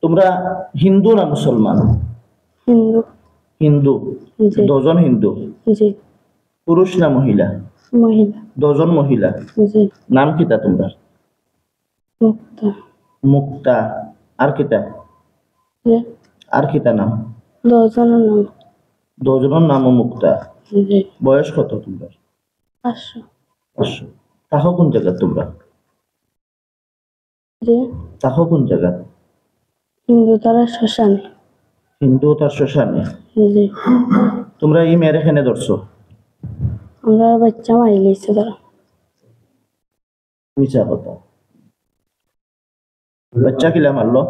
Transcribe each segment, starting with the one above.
তোমরা হিন্দু না মুসলমান? হিন্দু। হিন্দু। জি। দুজন হিন্দু? জি। পুরুষ না মহিলা? মহিলা। দুজন মহিলা? জি। নাম কিতা তোমরা? মুক্তা। মুক্তা। আর কিতা? জি। আর কিতা নাম? দুজনের নাম। দুজনের নামও মুক্তা। জি। বয়স কত তোমরা? 500। 500। তাহো কোন জায়গা তোমরা? জি। তাহো কোন জায়গা? হিন্দু তারা শ্মশানে। হিন্দু তার শ্মশানে? জি। তোমরা এই মেয়ের এখানে ধরছো? আমরা বাচ্চা মারি লিছে তারা। মিছা কথা। বাচ্চা কিলা মারলো?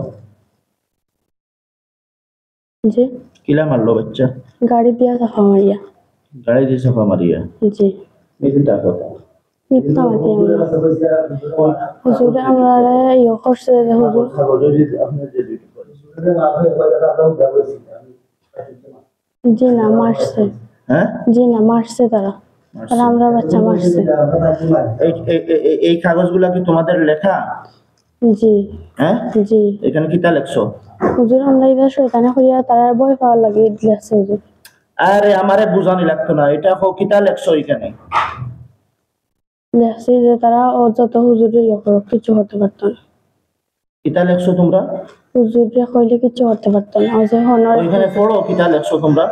জি। কিলা মারলো বাচ্চা? গাড়ি দিয়া চাপা মারিয়া। গাড়ি দিয়ে চাপা মারিয়া? জি। মিথ্যা কথা। মিথ্যা মাতি আমরা। হুজুরে আমরা ইয়ে করছে যে হুজুর। জি না মারছে। হ্যাঁ? জি না মারছে তারা। তারা আমরা বাচ্চা মারছে। এই কাগজগুলা কি তোমাদের লেখা? জি। হ্যাঁ? জি। এখানে কিতা লেখছো? হুজুর আমরা এটা শয়তানি করিয়া তারা ভয় পাওয়ার লাগে দিয়েছে হুজুর। আরে আমারে বুঝানি লাগতো না, এটা কিতা লেখছো এখানে? লেখছে যে তারা ও যত হুজুরে ইয়ে করো কিছু হতে পারতো না। কিতা লেখছো তোমরা? হুজুরে কইলে কিছু হতে পারতো না। ও যে হনার ওইখানে পড়ো কিতা লেখছো তোমরা?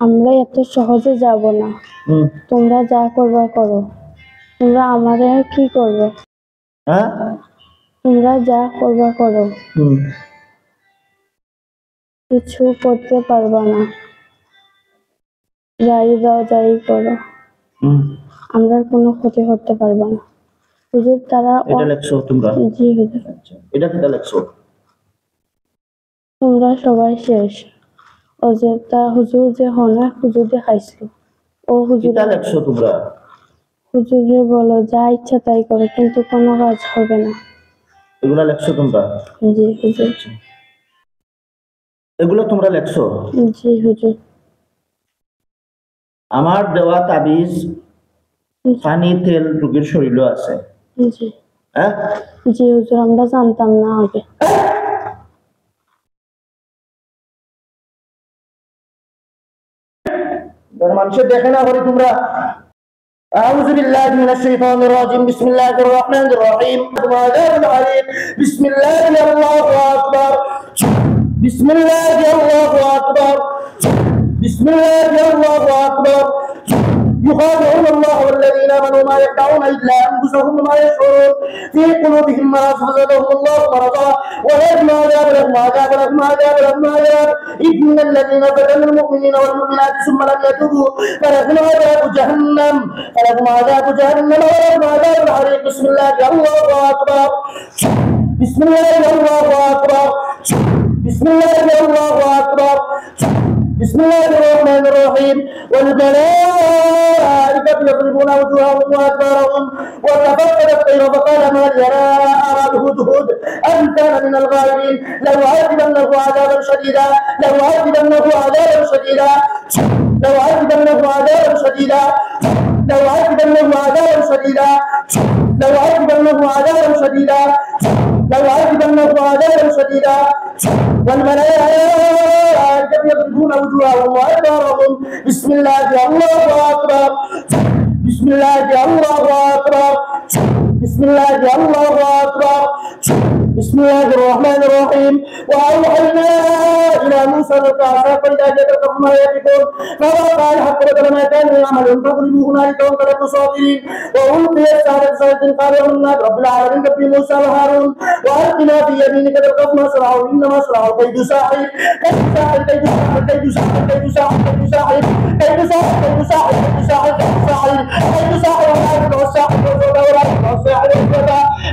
আমরা এত সহজে যাব না। তোমরা যা করবা করো। তোমরা আমারে কি করবে? হ্যাঁ? তোমরা যা করবা করো। কিছু করতে পারবা না। যাই দাও যাই করো। আমরা কোনো ক্ষতি করতে পারবা না। হুজুর তারা এটা লেখছো তোমরা? জি হুজুর। আচ্ছা, এটা কিতা লেখছো? তোমরা সবাই শেষ। ও যে তা হুজুর যে হনা হুজুর দেখাইছিল। ও হুজুর কিতা লেখছো তোমরা? হুজুরে বলো যা ইচ্ছা তাই করো কিন্তু কোনো কাজ হবে না। এগুলা লেখছো তোমরা? জি হুজুর। এগুলো তোমরা লেখছো? জি হুজুর। আমার দেওয়া তাবিজ পানি তেল রোগীর শরীরও আছে। জি। হ্যাঁ? জি হুজুর আমরা জানতাম না আগে। মানুষের দেখে না করে তোমরা। أعوذ بالله من الشيطان الرجيم بسم الله الرحمن الرحيم بسم الله الله أكبر بسم الله الله أكبر بسم الله الله أكبر يخادعون الله والذين آمنوا ما يخدعون إلا أنفسهم وما يشعرون في قلوبهم مرض فزادهم الله مرضا ولهم عذاب لهم عذاب لهم عذاب لهم عذاب إن الذين فتنوا المؤمنين والمؤمنات ثم لم يتوبوا فلهم عذاب جهنم ولهم عذاب الحريق بسم الله الله أكبر بسم الله الله أكبر بسم الله الله أكبر بسم الله الرحمن الرحيم والملائكة يضربون وجوههم وأدبارهم وتفقد الطير فقال ما لي لا أرى الهدهد أم كان من الغائبين لو عذبنه عذابا شديدا لو عذبنه عذابا شديدا لو عذبنه عذابا شديدا لو عذبنه عذابا شديدا لو عذبنه عذابا شديدا لو عذبنه عذابا شديدا والملائكة يضربون وجوههم وأدبارهم بسم الله الله أكبر بسم الله الله أكبر بسم الله الله أكبر بسم الله الرحمن الرحيم وأوحينا إلى موسى الكهف فإذا جاء القوم ما يأفكون فوقع الحق بدل ما كانوا يعملون فاضربوا هنالك وانقلبوا صاغرين وألقي السحرة ساجدين قالوا آمنا برب العالمين رب موسى وهارون وألقنا في يمينك تلقف ما صنعوا إنما صنعوا كيد ساحر كيد ساحر كيد ساحر كيد ساحر كيد ساحر كيد ساحر كيد ساحر كيد ساحر كيد ساحر كيد ساحر كيد ساحر ولا يفلح الساحر ولا يفلح الساحر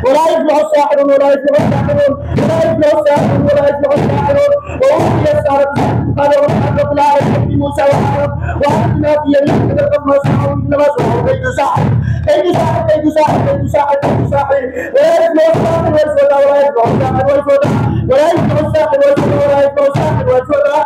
ولا يفلح الساحر ولا يفلح الساحرون ولا يفلح الساحرون ولا يفلح الساحرون وألقي السحرة قالوا رب العالمين موسى وهارون وألقنا في يمينك تلقف ما صنعوا إنما صنعوا كيد ساحر كيد ساحر كيد ساحر كيد ساحر كيد ساحر ولا يفلح الساحر والسوداء ولا يفلح الساحر والسوداء ولا يفلح الساحر والسوداء ولا يفلح الساحر والسوداء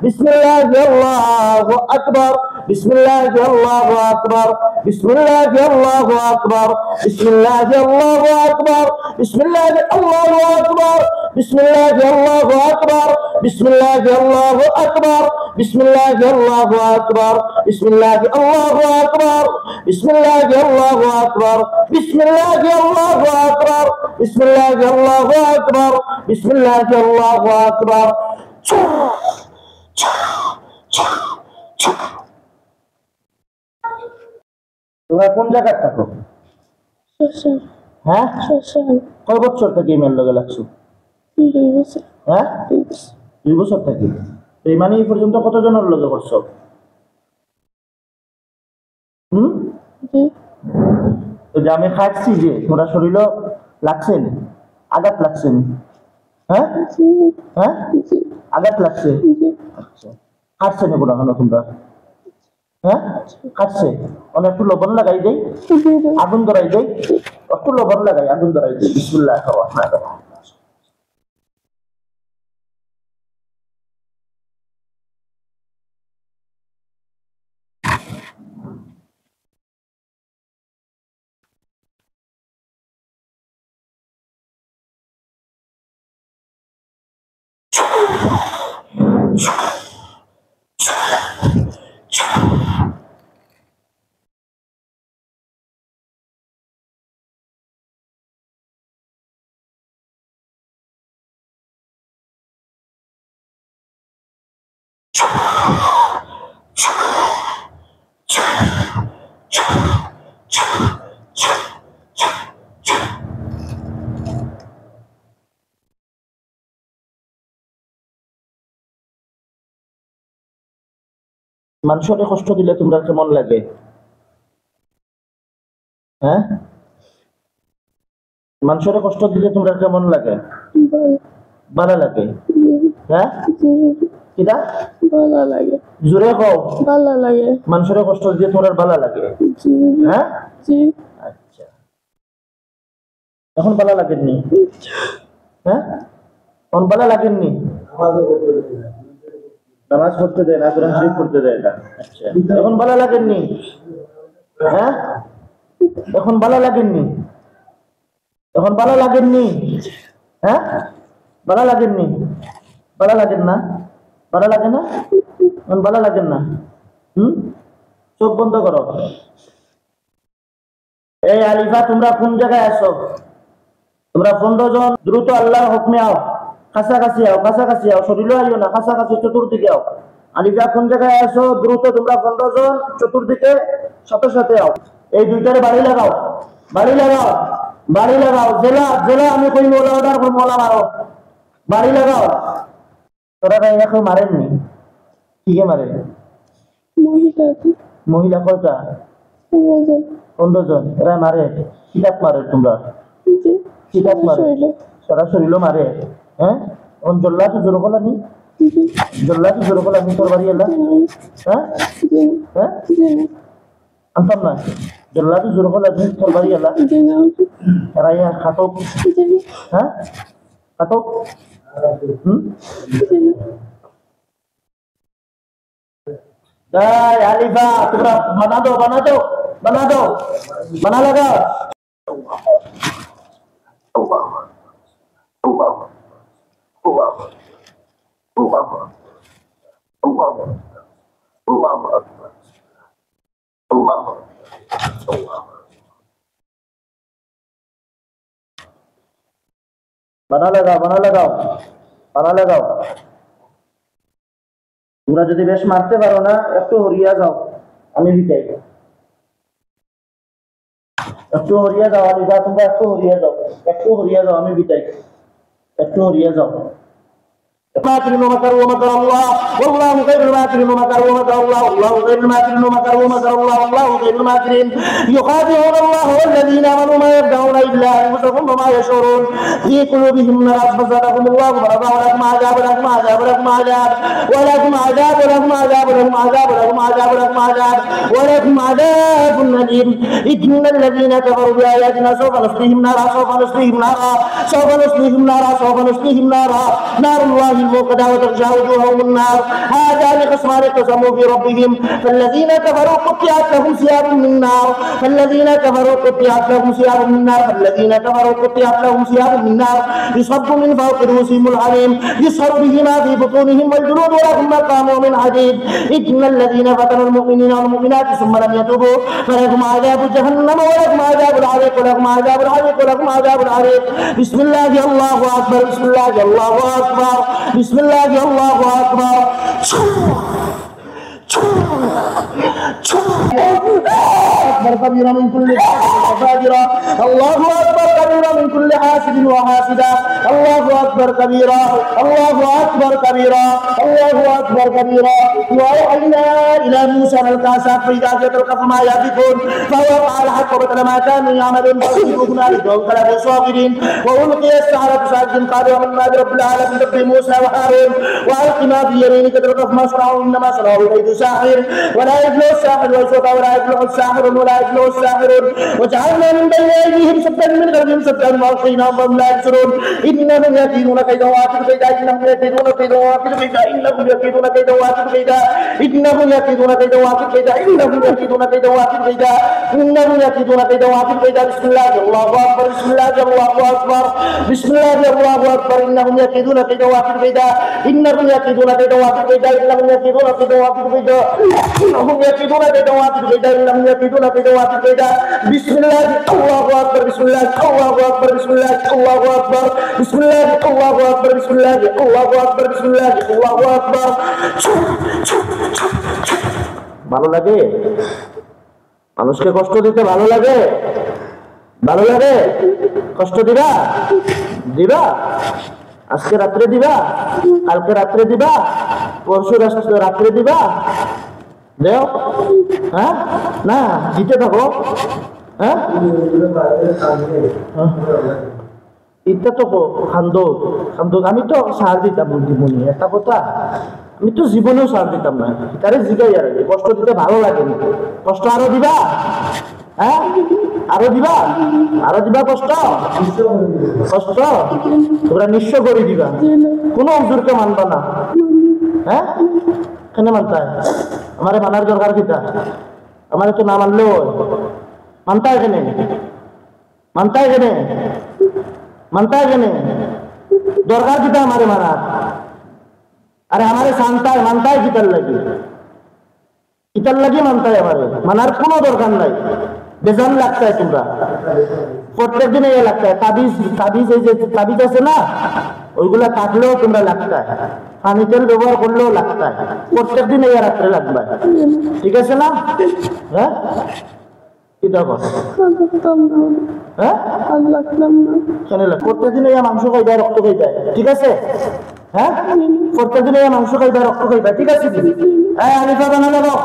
বিসমিল্লাহ আল্লাহু আকবার বিসমিল্লাহ আল্লাহু আকবার বিসমিল্লাহ আল্লাহু আকবার বিসমিল্লাহ আল্লাহু আকবার বিসমিল্লাহ আল্লাহু আকবার বিসমিল্লাহ আল্লাহু আকবার বিসমিল্লাহ আল্লাহু আকবার বিসমিল্লাহ আল্লাহু আকবার বিসমিল্লাহ আল্লাহু আকবার বিসমিল্লাহ আল্লাহু আকবার বিসমিল্লাহ আল্লাহু আকবার বিসমিল্লাহ আল্লাহু আকবার বিসমিল্লাহ আল্লাহু আকবার। তোমরা কোন জায়গায় থাকো? শ্মশান। হ্যাঁ, শ্মশান। কয় বছর থেকে ইমেল লগে লাগছো? 2 বছর। হ্যাঁ, 2 বছর। 2 বছর থেকে। এই মানে এই পর্যন্ত কতজনের লগে করছো? জি। তো যে আমি খাচ্ছি যে তোমরা শরীরে লাগছেন, আঘাত লাগছেন? হ্যাঁ জি। হ্যাঁ, জি। আঘাত লাগছে? জি। আচ্ছা, কাটছে না কোনো এখনো তোমরা? হ্যাঁ, কাটছে। অনেক একটু লবণ লাগাই দেই, আগুন ধরাই দেই, একটু লবণ লাগাই আগুন ধরাই দেই। বিসমিল্লাহির রহমানির রহিম। মানুষের কষ্ট দিলে তোমরা কেমন লাগে? হ্যাঁ, মানুষের কষ্ট দিলে তোমরা কেমন লাগে? ভালো লাগে। হ্যাঁ, কিটা ভালো লাগে। জোরে কও। ভালো লাগে। মানুষের কষ্ট দিলে তোমার ভালো লাগে? জি। হ্যাঁ, জি। আচ্ছা, এখন ভালো লাগেননি? হ্যাঁ, এখন ভালো লাগেননি? নামাজ পড়তে দেয় না, কোরআন শরীফ পড়তে দেয় না। আচ্ছা, এখন ভালো লাগেননি? হ্যাঁ, এখন ভালো লাগেননি? এখন ভালো লাগেননি? হ্যাঁ, ভালো লাগেননি? ভালো লাগেন না? ভালো লাগে না? এখন ভালো লাগেন না? চোখ বন্ধ করো। এই আলিফা, তোমরা কোন জায়গায় আছো? তোমরা 15 জন দ্রুত আল্লাহর হুকমে আও, কাছাকাছি আও, কাছাকাছি আও, শরীরে আইও না, কাছাকাছি চতুর্দিকে আও। আলিফা কোন জায়গায় আছো? দ্রুত তোমরা 15 জন চতুর্দিকে সাথে সাথে আও। এই দুইটারে বাড়ি লাগাও, বাড়ি লাগাও, বাড়ি লাগাও। জেলা জেলা আমি কই মোলা অর্ডার করব, মোলা মারো, বাড়ি লাগাও। তোরা এখন মারেননি? কিকে মারে? মহিলা কয়টা? 15 জন। এরা মারে? কিতাব মারে তোমরা? কিতাব মারে? সারা শরীরও মারে? হ্যাঁ, এখন জল্লাদ জোর বলানি? জল্লাদ জোর বলানি তোর বাড়ি এলা? হ্যাঁ হ্যাঁ, আনতাম না। জল্লাদ জোর বলানি তোর বাড়ি এলা? এরা ইয়া খাটক? হ্যাঁ, খাটক। আলিফা, তোমরা বানা দো, বানা দো, বানা দো, বানা লাগা। বানা লাগাও, বানা লাগাও, বানা লাগাও। তোমরা যদি বেশ মারতে পারো না, একটু হরিয়া যাও, আমি বিটাই। একটু হরিয়া যাও আলিফা, তোমরা একটু হরিয়া যাও, একটু হরিয়া যাও, আমি বিটাই। একটু হরিয়া যাও। ماكرين ومكروا ومكر الله والله خير الماكرين ومكروا ومكر الله والله خير الماكرين ومكروا ومكر الله والله خير الماكرين يخادعون الله والذين امنوا ما يخدعون الا انفسهم وما يشعرون في قلوبهم مرض فزادهم الله مرضا ولهم عذاب ولهم عذاب ولهم عذاب ولهم عذاب ولهم عذاب ولهم عذاب ولهم عذاب ولهم عذاب ولهم عذاب أليم إن الذين كفروا بآياتنا سوف نصليهم نارا سوف نصليهم نارا سوف نصليهم نارا سوف نصليهم نارا نار الله الموقدة وتغشى وجوههم النار هذان خصمان اختصموا في ربهم فالذين كفروا قطعت لهم ثياب من نار فالذين كفروا قطعت لهم ثياب من نار فالذين كفروا قطعت لهم ثياب من نار يصب من فوق رؤوسهم الحميم يصهر به ما في بطونهم والجلود ولهم مقام من حديد إن الذين فتنوا المؤمنين والمؤمنات ثم لم يتوبوا فلهم عذاب جهنم ولهم عذاب الحريق ولهم عذاب الحريق ولهم عذاب الحريق بسم الله الله أكبر بسم الله الله أكبر بسم الله الله أكبر أكبر كبيرا من كل فاجرا الله أكبر كبيرا من كل حاسد وحاسدا الله أكبر كبيرا الله أكبر كبيرا الله أكبر كبيرا وأوحينا إلى موسى أن ألقى عصاك فإذا جاءت القف ما يأفكون فوقع الحق وبطل ما كانوا يعملون فأصبحوا هنالك وانقلبوا صاغرين وألقي السحرة ساجدا قالوا آمنا برب العالمين رب موسى وهارون وألق ما في يمينك تلقف ما صنعوا إنما صنعوا كيد ساحر ولا يفلح الساحر والشرطة ولا يفلح الساحر ولا يفلح الساحرون وجعلنا من بين أيديهم سدا من خلفهم سدا وأغشيناهم فهم لا يبصرون إنهم يكيدون كيدا وأكيد كيدا إنهم يكيدون كيدا وأكيد كيدا إنهم يكيدون كيدا وأكيد كيدا إنهم يكيدون كيدا وأكيد كيدا إنهم يكيدون كيدا وأكيد كيدا إنهم يكيدون كيدا وأكيد كيدا بسم الله الله أكبر بسم الله الله أكبر بسم الله الله أكبر إنهم يكيدون كيدا وأكيد كيدا إنهم يكيدون كيدا وأكيد كيدا إنهم يكيدون كيدا وأكيد كيدا إنهم يكيدون كيدا وأكيد كيدا إنهم يكيدون كيدا وأكيد كيدا بسم الله الله أكبر بسم الله الله أكبر بسم الله الله أكبر بسم الله الله أكبر بسم الله الله أكبر بسم الله الله أكبر ভালো লাগে মানুষকে কষ্ট দিতে ভালো লাগে ভালো লাগে কষ্ট দিবা দিবা আজকে রাত্রে দিবা কালকে রাত্রে দিবা পরশু রাত্রে দিবা দেও হ্যাঁ না দিতে থাকো হ্যাঁ এটা তো খান্দো খান্দো আমি তো সার দিতাম জীবনে একটা কথা আমি তো জীবনেও সার দিতাম না তারে জিগাই আর কষ্ট দিতে ভালো লাগে না কষ্ট আরো দিবা হ্যাঁ আরো দিবা কষ্ট কষ্ট তোমরা নিঃস্ব করে দিবা কোনো হুজুরকে মানবা না হ্যাঁ কেন মানতা আমারে মানার দরকার কিটা আমারে তো না মানলেও মানতা কেনে মানতা কেনে মানতা কেনে দরকার কিটা আমারে মানার আরে আমারে শান্তায় মানতায় কিতার লাগি মানতায় আমারে মানার কোনো দরকার নাই বেজান লাগতায় তোমরা প্রত্যেক দিনে এ লাগতায় তাবিজ এই যে তাবিজ আছে না ওইগুলা কাটলেও তোমরা লাগতায় পানি তেল ব্যবহার করলেও লাগতায় প্রত্যেক দিন এই রাত্রে লাগবে ঠিক আছে না হ্যাঁ কি দেখো হ্যাঁ প্রত্যেক দিন মাংস খাইবা রক্ত খাইবা ঠিক আছে হ্যাঁ প্রত্যেক দিন মাংস খাইবা রক্ত খাইবা ঠিক আছে হ্যাঁ আলিফা বানা লাগাও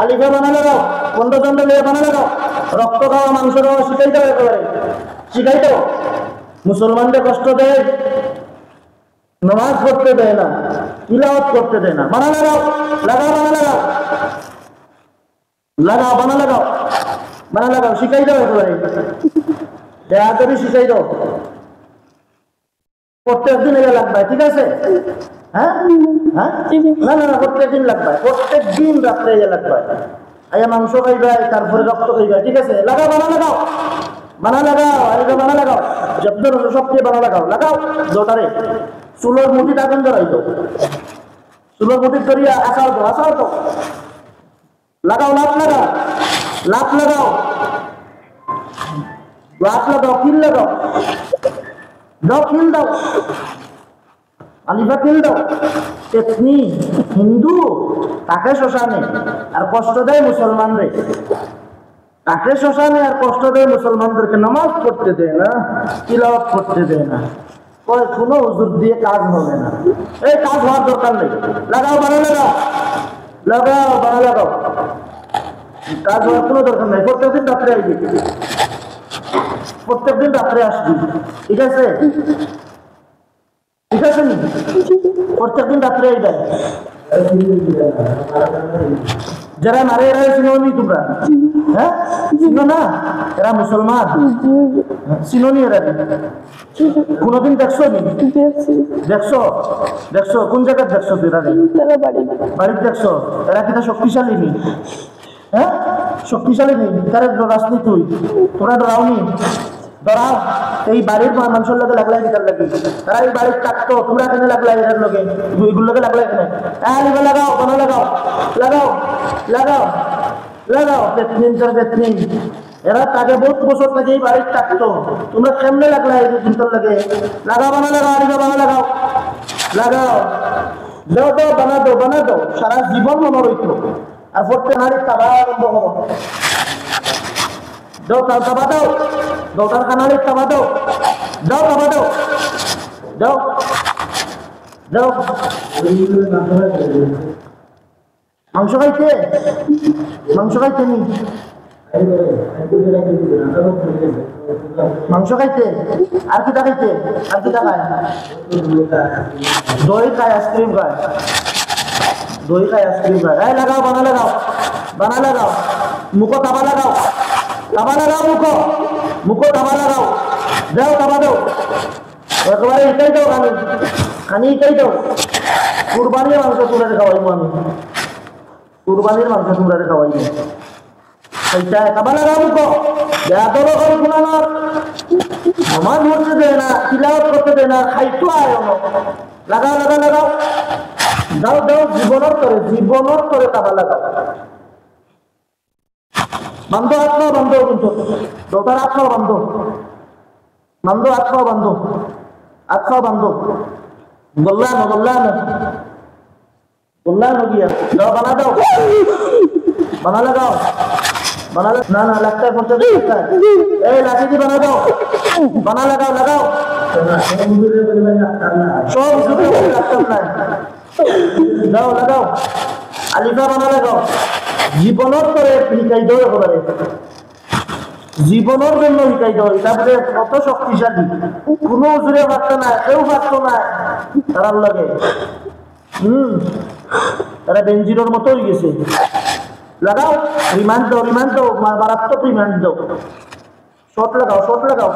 আলিফা বানা লাগাও 15 জন বানা লাগাও রক্ত খাওয়া মাংস খাওয়া শিখাই দাও একেবারে শিখাই দাও মুসলমানদের কষ্ট দেয় নামাজ পড়তে দেয় না তিলাওয়াত করতে দেয় না বানা লাগাও বানা লাগাও শিখাই দাও একেবারে দেয়াদরি শিখাই দাও প্রত্যেক দিন এটা লাগবে ঠিক আছে হ্যাঁ হ্যাঁ না প্রত্যেক দিন লাগবে প্রত্যেক দিন রাত্রে এটা লাগবে আয়া মাংস খাইবা তারপরে রক্ত খাইবা ঠিক আছে বানা লাগাও যত সবচেয়ে বানা লাগাও জোটারে চুলোর মুঠি টাকান ধরাই তো চুলোর মুঠি ধরিয়া আসাও তো লাগাও লাভ লাগাও কিল লাগাও দাও আলিফা কিল দাও তেতনি হিন্দু তাকে শ্মশানে আর কষ্ট দেয় মুসলমানদের তাকে শ্মশানে আর কষ্ট দেয় মুসলমানদেরকে নামাজ পড়তে দেয় না তিলাওয়াত করতে দেয় না কোনো হুজুর দিয়ে কাজ হবে না এই কাজ হওয়ার দরকার নেই বানা লাগাও কাজ হওয়ার কোনো দরকার নেই প্রত্যেকদিন রাত্রে আসবি ঠিক আছে প্রত্যেকদিন রাত্রে আইবে যারা মারে এরা চিনোনি তোমরা? হ্যাঁ চিনো না? এরা মুসলমান চিনোনি এরা? কোনদিন দেখছো নি? দেখছো দেখছো কোন জায়গায় দেখছো তুই এরা? বাড়িতে দেখছো? এরা কিনা শক্তিশালী নি? হ্যাঁ শক্তিশালী নেই তারা রাজনীতি তুই তোরা ডরাওনি ডরাও এই বাড়ির মানুষের লোকে লাগলাই নিতার লাগে তারা এই বাড়ির থাকতো তোমরা কেন লাগলাই এটার লোকে এগুলো লোকে লাগলাই কেন লিবা লাগাও বানা লাগাও লাগাও লাগাও লাগাও বেতনিন তোর বেতনিন এরা তাকে বহুত বছর থেকে এই বাড়ির থাকতো তোমরা কেমনে লাগলাই এই দিনটার লাগে লাগাও বানা লাগাও লিবা বানা লাগাও লাগাও দাও দাও বানা দাও সারা জীবন মনে রইতো আর পড়তে নারী তাবা আরম্ভ করো দাও তাবা দাও দৌতার খানারে তাবা দাও দাও তাবা দাও দাও দাও মাংস খাইতে নি মাংস খাইতে আর কি খাইতে আর কি খায় দই খায় আইসক্রিম খায় দই খায় আইসক্রিম খায় এই লাগাও বানা লাগাও মুখো তাবা লাগাও মুখো তাবা লাগাও দাও তাবা দাও একবারে এটাই দাও খানি এটাই দাও কুরবানির মাংস তোমরা খাওয়াইবো আমি কুরবানির মাংস তোমরা খাওয়াইবো সেইটা তাবা লাগাও মুখো দেয়া তো করে শোনানোর আমার মরতে দেয় না তিলাওয়াত করতে দেয় না খাইতো আয় লাগাও দাও জীবনের করে তাবা লাগাও বন্ধ আত্মা বন্ধ কিন্তু দোটার আত্মা বন্ধ আত্মা বন্ধ বললাম গিয়া দাও বানা লাগাও না লাগতা করতে এই লাঠি দি বানা লাগাও সব দাও লাগাও আলিফা বানা লাগাও জীবনের করে শিকাই দাও একেবারে জীবনের জন্য শিকাই দাও তারপরে কত শক্তিশালী কোনো জোরে পারতো না কেউ পারতো না তারার লাগে তারা বেঞ্জিরোর মতো হয়ে গেছে লাগাও রিমান্ড দাও মারাত্মক রিমান্ড দাও শর্ট লাগাও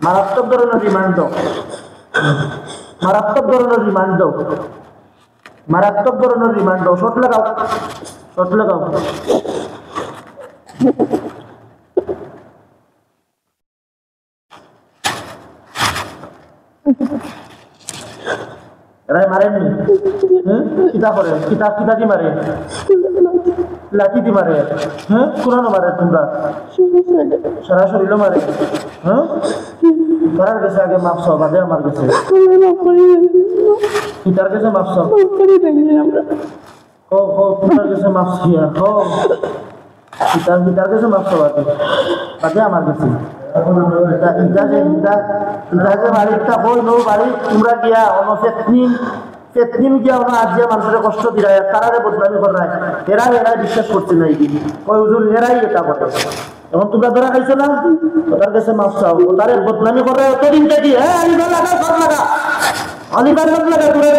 মারাত্মক ধরনের রিমান্ড দাও শর্ট লাগাও এরাই মারেননি কিতা করে কিতা দি মারে লাঠি দি মারে কোরআন মারে তোমরা সারা শরীরও মারে তার কাছে আগে মাপস বাদে আমার কাছে কিতার কাছে মাপস তোমার কাছে মাপসি কিতার কাছে মাপস বাদে আমার কাছে বাড়িটা বই নো বাড়ি তোমরা গিয়া পেতনিম গিয়া আজিয়া মানুষের কষ্ট দিলাই তারারে বদনামি করায় এরাই বিশ্বাস করছে না এই ওই হুজুর এরাই এটা বটে এখন তোমরা ধরা খাইছো না তার কাছে মাফ চাও তারে বদনামি করে অতদিন থেকে আলিবার লাগা তোর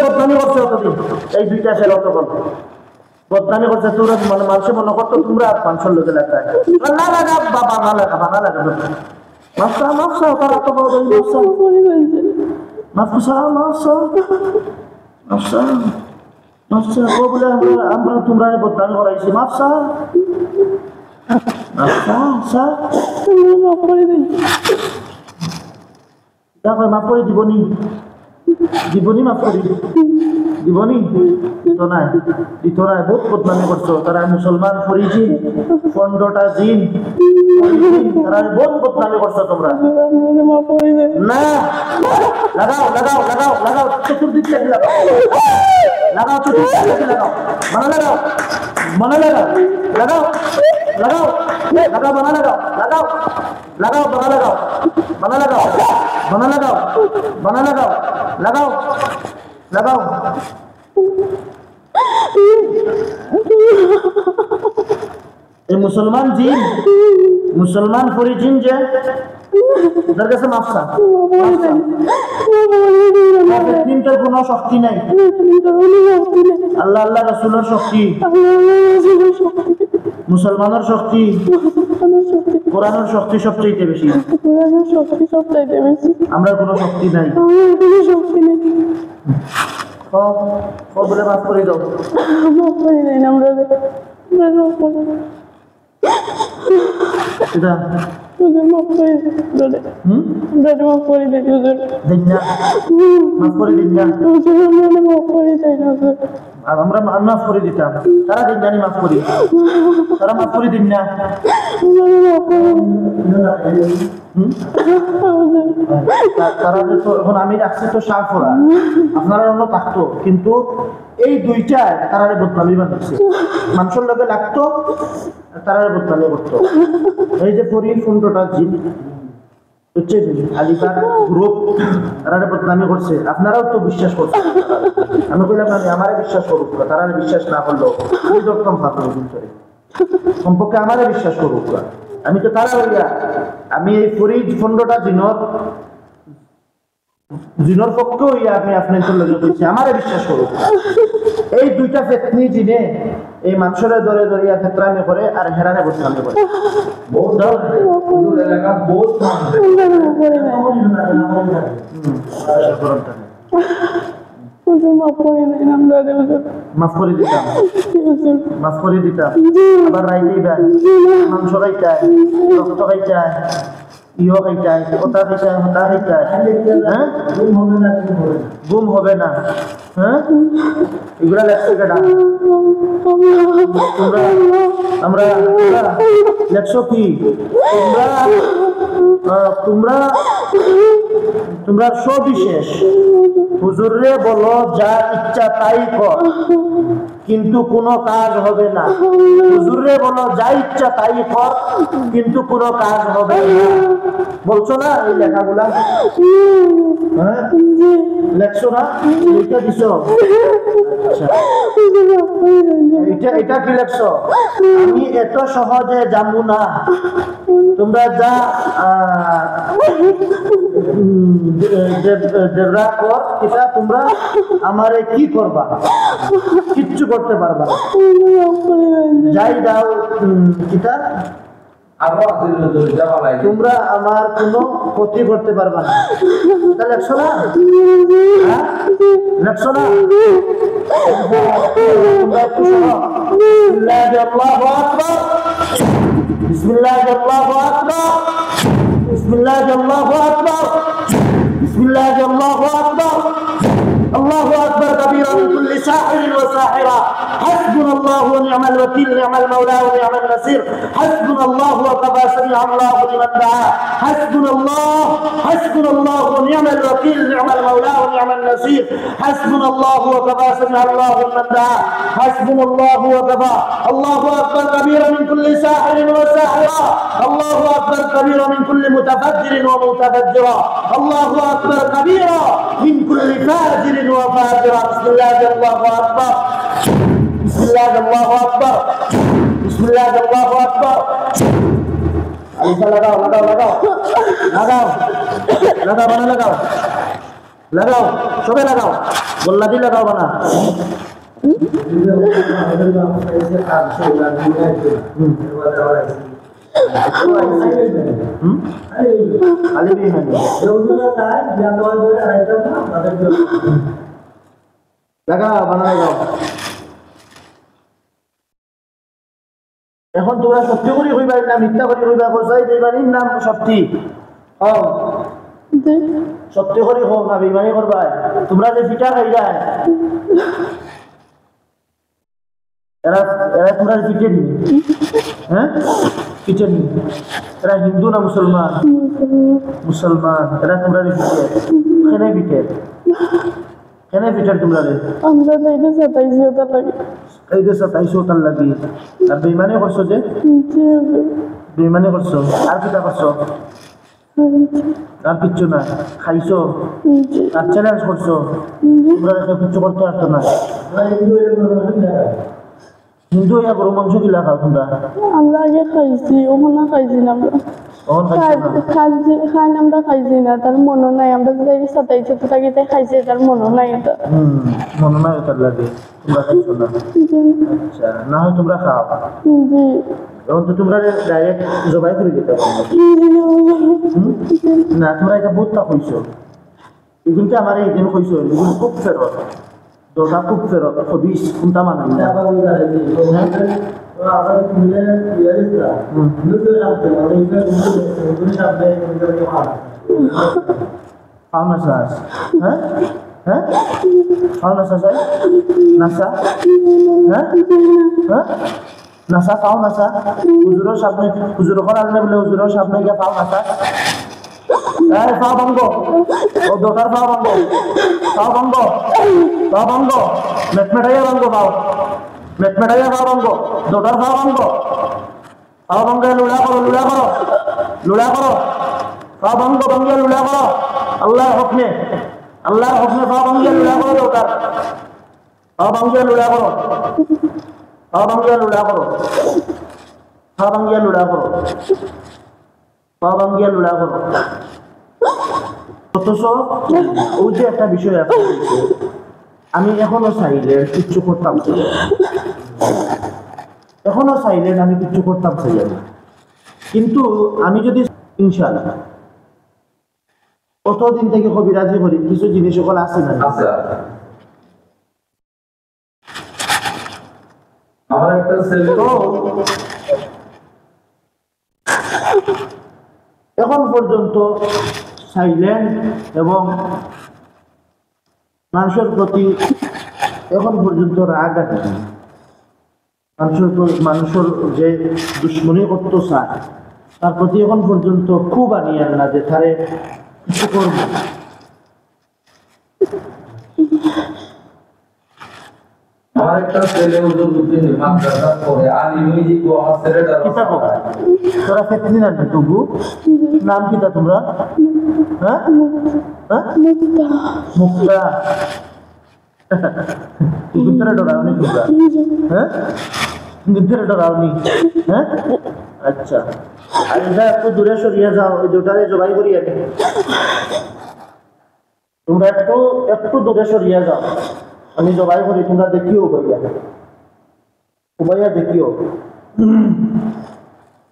বদনামি করছে অতদিন এই দুইটা সে অতক্ষণ বদনামি করছে তোরা মানে মানুষের মনে করতো তোমরা মানুষের লোকে লাগায় না লাগা বাবা না লাগা মাফ চাও তার এত বড় মাফ চাও বলে আমরা তোমরা বদনামি করাইছি মাফ চাও মাফ করে দিবনি মাফ করি দিবনি দিত নাই বহুত বদনামি করছো তারা মুসলমান ফরিজি 15টা জিন তারা বহুত বদনামি করছো তোমরা না লাগাও চতুর্দিক থেকে লাগাও চতুর্দিক থেকে লাগাও বানা লাগাও বানা লাগাও এই মুসলমান ফরিজিন যে ওদের কাছে মাফসা ফেতনিমটার কোনো শক্তি নাই আল্লাহ আল্লাহ রাসূলের শক্তি মুসলমানের শক্তি কোরআনের শক্তি সবচেয়ে বেশি আমরা কোনো শক্তি নাই বলে মাফ করে দাও এটা মাফ করে দিন না আর আমরা মাফ করে দিতাম তারা দিন জানি মাফ করি তারা মাফ করে দিন না তারা তো এখন আমি রাখছি তো সাফ ওরা আপনারা অন্য থাকতো কিন্তু এই দুইটায় তারারে বদনামি বানাচ্ছে মানুষের লোকে লাগতো তারারে বদনামি করতো এই যে পরির ফুন্ডটা জিন হচ্ছে আলিফা গ্রুপ তারারে বদনামি করছে আপনারাও তো বিশ্বাস করছেন আমি কইলাম না আমারে বিশ্বাস করুক তারারে বিশ্বাস না করলো আমি দরকার থাকলো কিন্তু সম্পর্কে আমারে বিশ্বাস করুক আমি তো তারা হইয়া আমি এই ফরিদ ফুন্ডটা জিনর পক্ষ হইয়া আমি আপনার লগে কইছি আমারে বিশ্বাস করুক এই দুইটা ফেতনি জিনে এই মানুষের ধরে ধরিয়া ফেতরামি করে আর হেরারে বদনামি করে বহুত এলাকা বহুত মাফ করে দিতাম আবার রাইতেই দেয় মাংস খাইতায় রক্ত খাইতায় ইহ খাইতায় ওটা খাইতায় হতা খাইতায় হ্যাঁ গুম হবে না হ্যাঁ এগুলা লেখছে কেটা আমরা লেখছো কি তোমরা সবিশেষ হুজুরে বলো যা ইচ্ছা তাই কর কিন্তু কোনো কাজ হবে না হুজুরে বলো যা ইচ্ছা তাই কর কিন্তু কোনো কাজ হবে না বলছো না এই লেখাগুলা হ্যাঁ লেখছো না লিখে দিছো এটা কি লেখছো আমি এত সহজে যাবো না তোমরা যা তোমরা আমারে কি করবা কিচ্ছু করতে পারবা যাই দাও কিতা তোমরা আমার কোনো ক্ষতি করতে পারবা না লেখছো না লেখছো না বিসমিল্লাহ আল্লাহু আকবার বিসমিল্লাহ আল্লাহু আকবার বিসমিল্লাহ আল্লাহু আকবার الله أكبر كبيرا من كل ساحر وساحرة حسبنا الله ونعم الوكيل نعم المولى ونعم النصير حسبنا الله وكفى سمع الله لمن دعا حسبنا الله ونعم الوكيل نعم المولى ونعم النصير حسبنا الله وكفى سمع الله لمن دعا حسبنا الله وكفى الله أكبر كبيرا من كل ساحر وساحرة الله أكبر كبيرا من كل متفجر ومتفجرة الله أكبر كبيرا من كل فاجر وفاجرة بسم الله الله أكبر بسم الله الله أكبر بسم الله الله أكبر أليسا लगाओ बना लगाओ सबे लगाओ गोल्ला दी लगाओ बना लगाओ बना लगाओ এখন তোমরা সত্যি করে কইবা না মিথ্যা করে কইবা কোসাই বেইমানির নাম সত্যি সত্যি করে কও না বেইমানি করবা তোমরা যে পিঠা খাইলা এরা তোমরা পিঠে নি হ্যাঁ পিঠে নি এরা হিন্দু না মুসলমান এরা তোমরা পিঠে কেন পিঠে তোমরা আমরা এইটা সাতাইছি ওটা লাগে এইটা সাতাইছি ওটা লাগি আর বেইমানি করছো যে বেইমানি করছো আর কিটা করছো আর কিচ্ছু না খাইছো আর চ্যালেঞ্জ করছো তোমরা কিচ্ছু করতে পারতো না হিন্দু ইয়া গরু মাংস কিলা খাও তোমরা আমরা আগে খাইছি ওখানে খাইছি না আমরা তখন খাইছো না খাই আমরা খাইছি না তার মনে নাই আমরা যাই সাতাই ছোট থাকিতে খাইছি তার মনে নাই এটা মনে নাই তার লাগে তোমরা খাইছো না আচ্ছা না হয় তোমরা খাও জি তখন তো তোমরা ডাইরেক্ট জবাই করে দিতে পারো না তোমরা এটা বহুতটা কইছো এগুলো আমার এইদিন কইছো এগুলো খুব ফেরত দোটা খুব ফেরত খবিস কোনটা মানেন না খাও না শ্বাস হ্যাঁ হ্যাঁ খাও না শ্বাস নাসা হ্যাঁ হ্যাঁ নাসা খাও নাসা হুজুরের সামনে হুজুর ওখানে আনলে বলে হুজুরের সামনে গিয়ে খাও নাসা এই খাও বঙ্গ ও দোটার খাও বঙ্গ খাও বঙ্গ খাও বঙ্গ মেটমেটাইয়া বঙ্গ খাও মেটমেটাইয়া খাও বঙ্গ দোটার খাও বঙ্গ খাও বঙ্গে লুড়া করো লুড়া করো লুড়া করো খাও বঙ্গ বঙ্গে লুড়া করো আল্লাহর হুকমে খাও বঙ্গে লুড়া করো দোটার খাও বঙ্গে লুড়া করো খাও বঙ্গে লুড়া করো খাও বঙ্গে লুড়া করো খাও বঙ্গে লুড়া করো অথচ ওই যে একটা বিষয় আছে আমি এখনো চাইলে কিচ্ছু করতাম এখনো চাইলে আমি কিচ্ছু করতাম চাই কিন্তু আমি যদি ইনশাআল্লাহ কতদিন থেকে কবিরাজি করি কিছু জিনিস সকল আছে না আচ্ছা আমার একটা ছেলে তো এখন পর্যন্ত সাইলেন্ট এবং মানুষের প্রতি এখন পর্যন্ত রাগ আছে মানুষের যে দুশ্মনী করত চায় তার প্রতি এখন পর্যন্ত খুব আনিয়ে না যে তারে কিছু করবো আমার একটা ছেলে হুজুর বুদ্ধি মাদ্রাসা পড়ে আলিমই যে আমার ছেলেটা কিতা কবা তোরা ফেতনি না তবু নাম কিতা তোমরা হ্যাঁ হ্যাঁ মুক্তা ভিতরে ডরাওনি তোমরা হ্যাঁ ভিতরে ডরাওনি হ্যাঁ আচ্ছা আর এটা একটু দূরে সরিয়ে যাও ওই দুটারে জবাই করিয়ে নি তোমরা একটু দূরে সরিয়ে যাও আমি জবাই করি তোমরা দেখিও করিয়া উবাইয়া দেখিও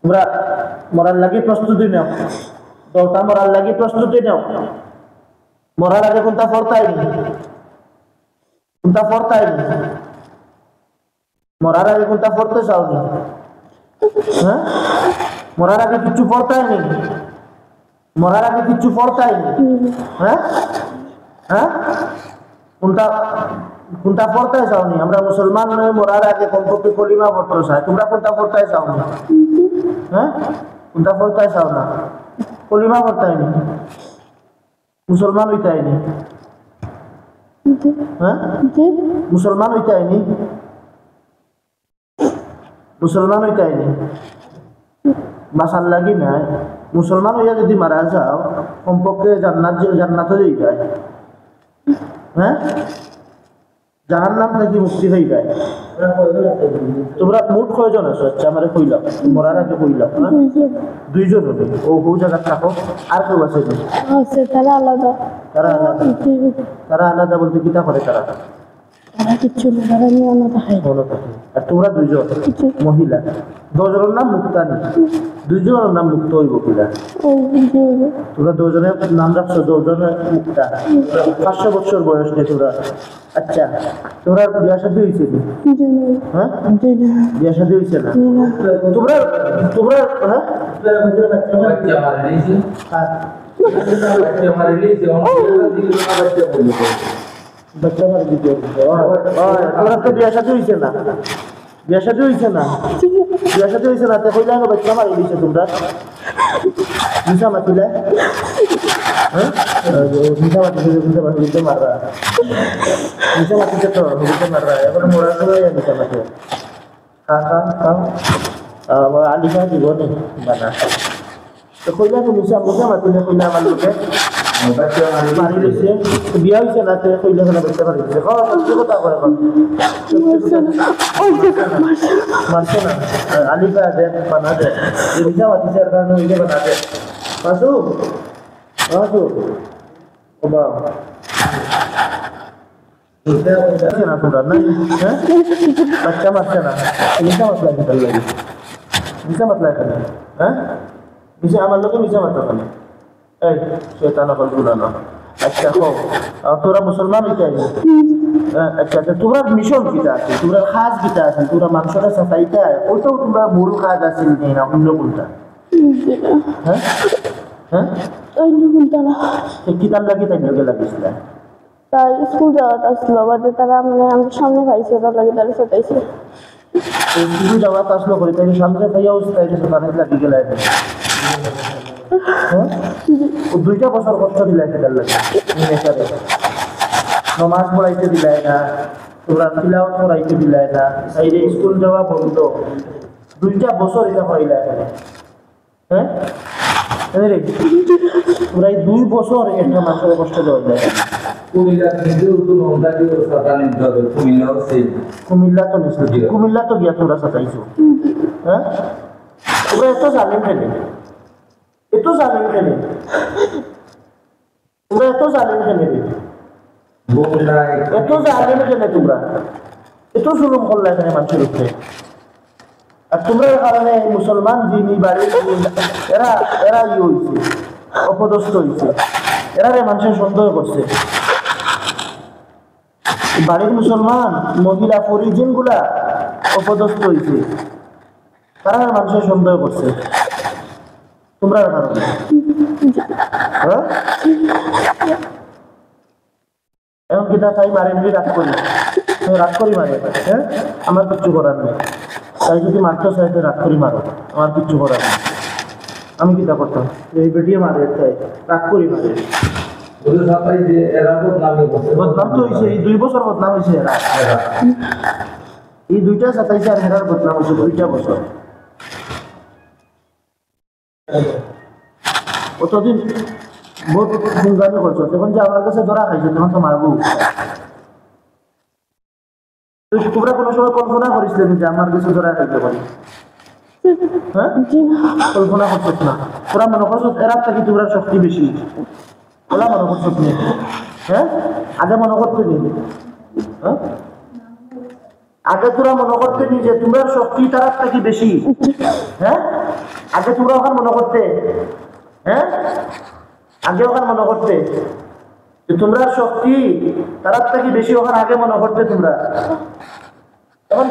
তোমরা মরার লাগি প্রস্তুতি নাও দলটা মরার লাগি প্রস্তুতি নাও মরার আগে কোনটা ফরতাইনি মরার আগে কোনটা ফরতে চাওনি হ্যাঁ মরার আগে কিচ্ছু ফরতাইনি হ্যাঁ হ্যাঁ কোনটা পড়তে চাওনি আমরা মুসলমান নয় মরার আগে কমপক্ষে কলিমা পড়তে চাই তোমরা কোনটা পড়তে চাওনি হ্যাঁ কোনটা পড়তে চাও না কলিমা পড়তাইনি মুসলমান হইতাইনি হ্যাঁ মুসলমান হইতাইনি বাসার লাগি নাই মুসলমান হইয়া যদি মারা যাও কমপক্ষে জান্নাতে যাই হ্যাঁ জাহান্নাম থেকে মুক্তি হয়ে যায় তোমরা মোট কয়জন আছো আচ্ছা আমার কইলাম মরার আগে কইলাম হ্যাঁ দুইজন হবে ও জায়গা থাকো আর কেউ আছে তারা আলাদা তারা আলাদা বলতে কিতা করে তারা কিচ্ছু না তারা নিয়ে আলাদা হয় আর তোমরা দুইজন মহিলা দুজনের নাম মুক্তানি দুইজনের নাম মুক্ত হইব কিনা তোমরা দুজনের নাম রাখছো দুজনের মুক্তা 500 বছর বয়স নেই তোমরা আচ্ছা তোমরা বিয়া শাদী হয়েছে হ্যাঁ বিয়া শাদী হয়েছে না তোমরা হ্যাঁ বাচ্চা মারা দিতে তোমরা তো বিয়া শাদী হয়েছে না তে কইলা না বাচ্চা মারা দিয়েছে তোমরা মিশা মাতিলা হ্যাঁ মিশা মাতিতে মাররা এবার মোরা সময় মিশা মাতে আলিশা দিব নে বানা তো কইলা তো মিশা মাতিলে কইলা আমার লোকে বাচ্চা মারি লইছে বিয়া হইছে না তে কইলে না বাচ্চা মারি লইছে সত্যি কথা করে কোন মারছে না আলিফা দে বানা দে বিজা বাতি স্যার কারণে হইলে বানা দে মাসু মাসু ওবা না তোরা না হ্যাঁ বাচ্চা মারছে না বিজা মাতলা কি লাগে বিজা মাতলা কেন হ্যাঁ বিজা আমার লোকে বিজা মাতলা কেন এই শয়তান আকল গুলানো আচ্ছা কো তোরা মুসলমান হইতে আচ্ছা আচ্ছা তোমরা মিশন কিটা আছে তোমরা খাস কিটা আছে তোমরা মানুষের সাথে ওইটাও তোমরা মূল কাজ আছে না অন্য কোনটা হ্যাঁ হ্যাঁ অন্য কোনটা না কি তার লাগি তাই লাগে লাগিছিল তাই স্কুল যাওয়া আসলো বাদে তারা মানে আমার সামনে খাইছে তার লাগে তারা সাথে স্কুল যাওয়া আসলো করে তাই সামনে খাইয়াও তাই সাথে লাগি গেল হ্যাঁ ও 2টা বছর কষ্ট দিলাই তার লাগে নমাজ পড়াইতে দিলাই না তোরা তিলাওয়াত পড়াইতে দিলাই না সাইডে স্কুল যাওয়া বন্ধ 2টা বছর এটা হইলা হ্যাঁ রে তোরা 2 বছর একটা মাসের কষ্ট দেওয়া যায় কুমিল্লা কিন্তু তোমরা কি সাতানি দল কুমিল্লা তো গিয়া তোরা সাতাইছো হ্যাঁ তোরা এত জানেন কেন তোমরা এত জানেন কেন তোমরা এত জুলুম করলা এখানে মানুষের উপরে আর তোমরা কারণে মুসলমান যিনি বাড়ির এরা এরা হয়েছে অপদস্থ হয়েছে এরা মানুষের সন্দেহ করছে বাড়ির মুসলমান মহিলা পরিজন গুলা অপদস্থ হয়েছে তারা মানুষের সন্দেহ করছে তোমরা কারণে হ্যাঁ এখন কিনা তাই মারেননি রাগ করি মারে হ্যাঁ আমার কিচ্ছু করার নেই তাই যদি মারতে চাইতে রাগ করি মারো আমার কিচ্ছু করার নেই আমি কিটা করতাম এই বেটিয়ে মারে তাই রাগ করি মারে বদনাম তো হয়েছে এই 2 বছর বদনাম হয়েছে এরা এই 2টা সাতাইছে আর হেরার বদনাম হয়েছে 2টা বছর অতদিন বহুত গুণগান করছো তখন যে আমার কাছে ধরা খাইছে তখন তো মারবো তোমরা কোনো সময় কল্পনা করেছিলে যে আমার কাছে ধরা খাইতে পারি হ্যাঁ কল্পনা করছো না তোরা মনে করছো এরা থাকি তোমরা শক্তি বেশি ওরা মনে করছো তুমি হ্যাঁ আগে মনে করতে নি হ্যাঁ আগে তোরা মনে করতে নি যে তোমরা শক্তি তারা থাকি বেশি হ্যাঁ আগে তোমরা ওখানে মনে করতে হ্যাঁ আগে ওখানে মনে করতে যে তোমরা শক্তি তারা থাকি বেশি ওখানে আগে মনে করতে তোমরা এখন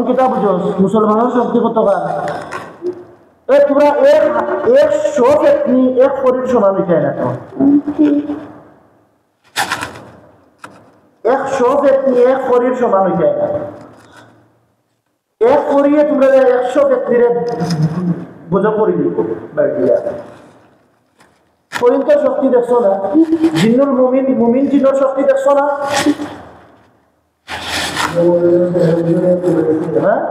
কিতা বুঝোস মুসলমানের শক্তি কত গান তোমরা এক শোক এমনি এক শরীর সমান হয়ে যায় না তো এক শোক এমনি এক শরীর সমান হয়ে যায় না এক করিয়ে তোমরা 100 ব্যক্তিরে বোঝা করি দিব পরিণত শক্তি দেখছো না জিন্নুল মুমিন জিন্নুর শক্তি দেখছো না হ্যাঁ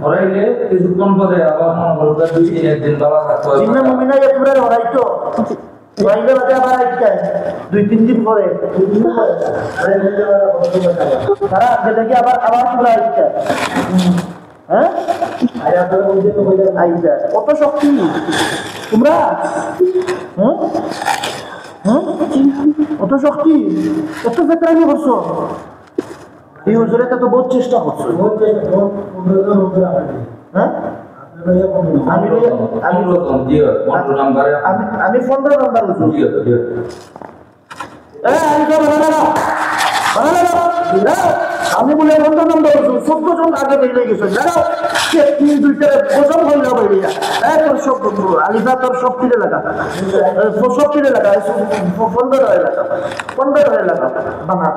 ওরাইলে কিছুক্ষণ পরে আবার মনে 2-3 দিন বাবা থাকতো জিন্না মুমিনা তোমরা হরাইতো হরাইলে বাদে আবার আইতায় 2-3 দিন পরে তারা দেখি আবার তোমরা আইতায় হ্যাঁ আইতায় কত শক্তি তোমরা হ্যাঁ কত শক্তি কত ফেতরানি করছো এই হুজুরে তো বহুত চেষ্টা করছো হ্যাঁ আমি 15 নাম্বার হুজুর আমি বলে 15 নাম্বার হুজুর 14 জন আগে বেরিয়ে গেছে জানো কে 2টা প্রথম হইলো বেরিয়া তোর সব আলিফা তোর সব তীরে লাগা সব তীরে লাগা 15 এলাকা বানা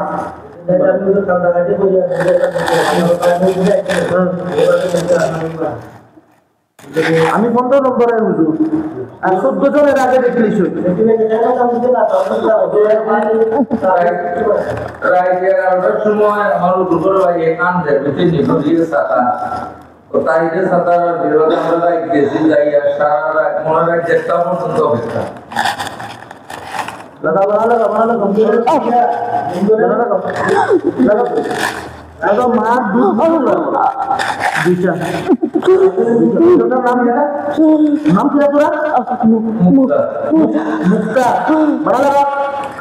আমি 15 নম্বরের হুজুর আর 14 জনের আগে দেখলিস সময় আমার দুপুর ভাই কান দেবে তো তাইদের সাথে বিরোধ আমরা গেছি যাইয়া সারা রাত মনে রাখ যেটা পর্যন্ত অপেক্ষা লাগা মার দুধ দুইটা নাম কি তোরা মুক্তা বাড়া লাগা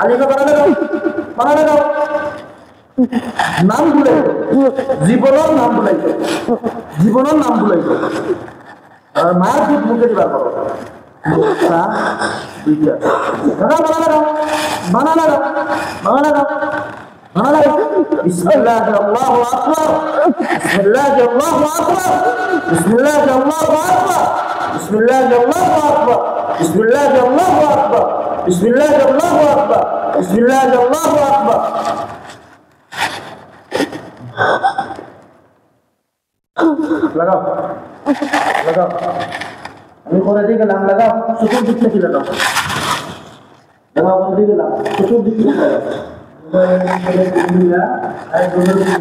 আলিকা বাড়া লাগাও নাম ভুলে জীবনের নাম ভুলাইতো আর মার দুধ মুখে দিবার করো মুক্তা দুইটা বানা লাগাও بسم الله الله اكبر بسم الله الله اكبر بسم الله الله اكبر بسم الله الله اكبر بسم الله الله اكبر بسم الله الله اكبر بسم الله الله اكبر লাগাও আমি করে দিয়ে গেলাম লাগাও চতুর্দিক থেকে লাগাও করে দিয়ে গেলাম চতুর্দিক থেকে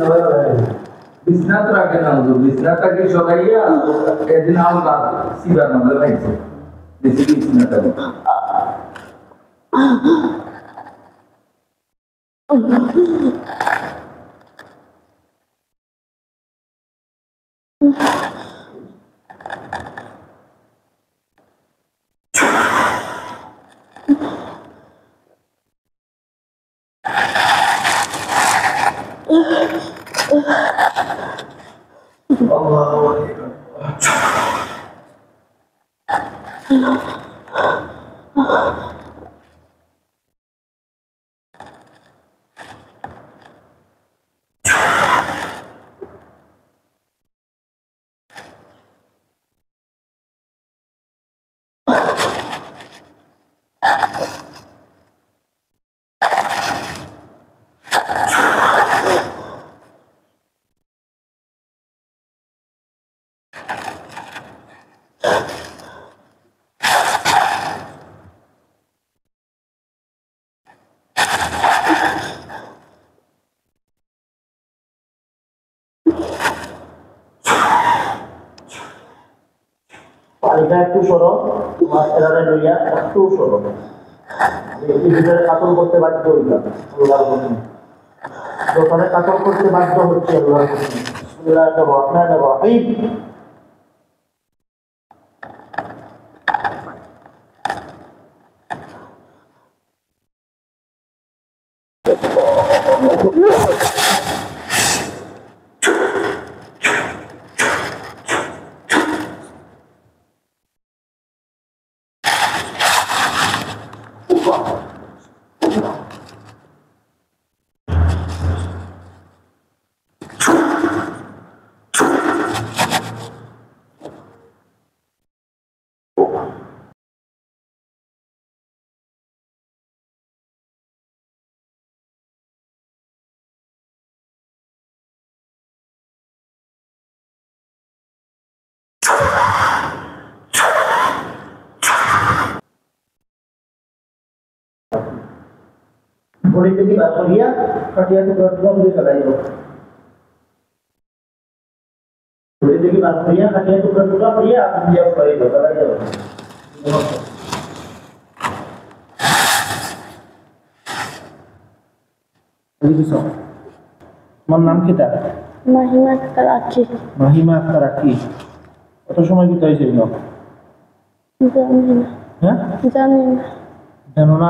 লাগাও বিছনাত রাখে না হুজুর বিছনাটাকে সরাইয়া এদিন আলগা সিবার মধ্যে রাখছে বেশি বিছনাটা Allahu Akbar. এটা একটু সরো তোমার এরারে লইয়া একটু সরো এই ভিতরে কাতল করতে বাধ্য হইলাম আল্লাহর কসম দোকানে কাতল করতে বাধ্য হচ্ছে আল্লাহর কসম বিসমিল্লাহির রহমানির রহিম बड़ी की बात करिए कटिया के प्रश्न भी चलाइए बड़ी की बात करिए कटिया के प्रश्न करिए आप दिया करिए चलाइए তোমার নাম কি তা মাহিমা আক্তার আকি কত সময় কি হয়েছিল জানি না হ্যাঁ জানি না জানো না